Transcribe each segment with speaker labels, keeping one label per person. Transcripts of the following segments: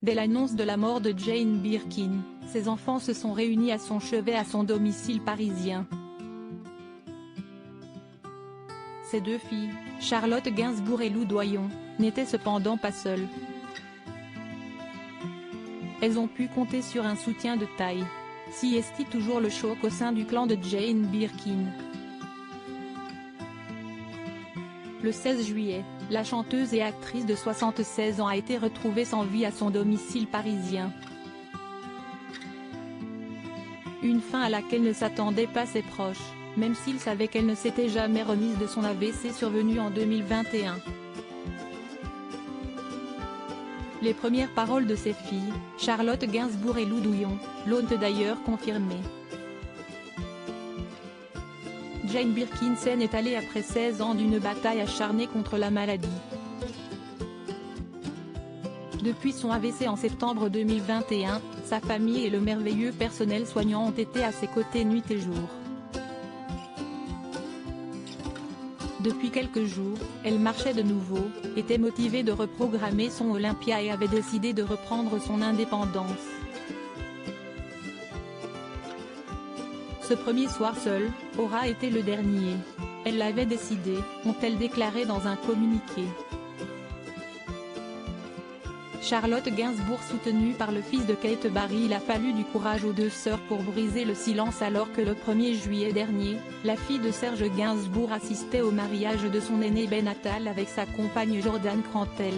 Speaker 1: Dès l'annonce de la mort de Jane Birkin, ses enfants se sont réunis à son chevet à son domicile parisien. Ses deux filles, Charlotte Gainsbourg et Lou Doyon, n'étaient cependant pas seules. Elles ont pu compter sur un soutien de taille. Si est-il toujours le choc au sein du clan de Jane Birkin. Le 16 juillet, la chanteuse et actrice de 76 ans a été retrouvée sans vie à son domicile parisien. Une fin à laquelle ne s'attendaient pas ses proches, même s'ils savaient qu'elle ne s'était jamais remise de son AVC survenu en 2021. Les premières paroles de ses filles, Charlotte Gainsbourg et Lou Doyon, l'ont d'ailleurs confirmé. Jane Birkin s'en est allée après 16 ans d'une bataille acharnée contre la maladie. Depuis son AVC en septembre 2021, sa famille et le merveilleux personnel soignant ont été à ses côtés nuit et jour. Depuis quelques jours, elle marchait de nouveau, était motivée de reprogrammer son Olympia et avait décidé de reprendre son indépendance. Ce premier soir seul, aura été le dernier. Elle l'avait décidé, ont-elles déclaré dans un communiqué. Charlotte Gainsbourg soutenue par le fils de Kate Barry. Il a fallu du courage aux deux sœurs pour briser le silence alors que le 1er juillet dernier, la fille de Serge Gainsbourg assistait au mariage de son aîné Ben Attal avec sa compagne Jordan Crantel.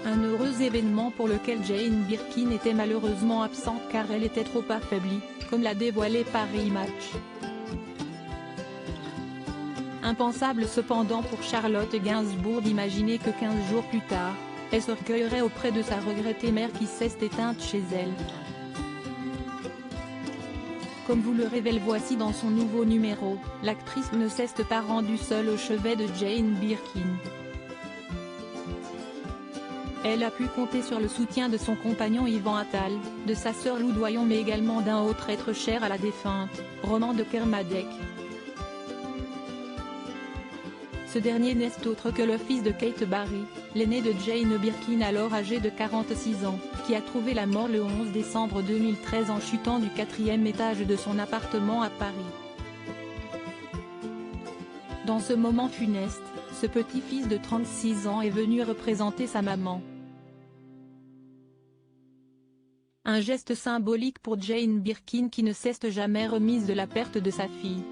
Speaker 1: Un heureux événement pour lequel Jane Birkin était malheureusement absente car elle était trop affaiblie, comme l'a dévoilé Paris Match. Impensable cependant pour Charlotte Gainsbourg d'imaginer que 15 jours plus tard, elle se recueillerait auprès de sa regrettée mère qui s'est éteinte chez elle. Comme vous le révèle Voici dans son nouveau numéro, l'actrice ne s'est pas rendue seule au chevet de Jane Birkin. Elle a pu compter sur le soutien de son compagnon Yvan Attal, de sa sœur Lou Doyon mais également d'un autre être cher à la défunte, Roman de Kermadec. Ce dernier n'est autre que le fils de Kate Barry, l'aîné de Jane Birkin alors âgé de 46 ans, qui a trouvé la mort le 11 décembre 2013 en chutant du 4e étage de son appartement à Paris. Dans ce moment funeste, ce petit-fils de 36 ans est venu représenter sa maman. Un geste symbolique pour Jane Birkin qui ne s'est jamais remise de la perte de sa fille.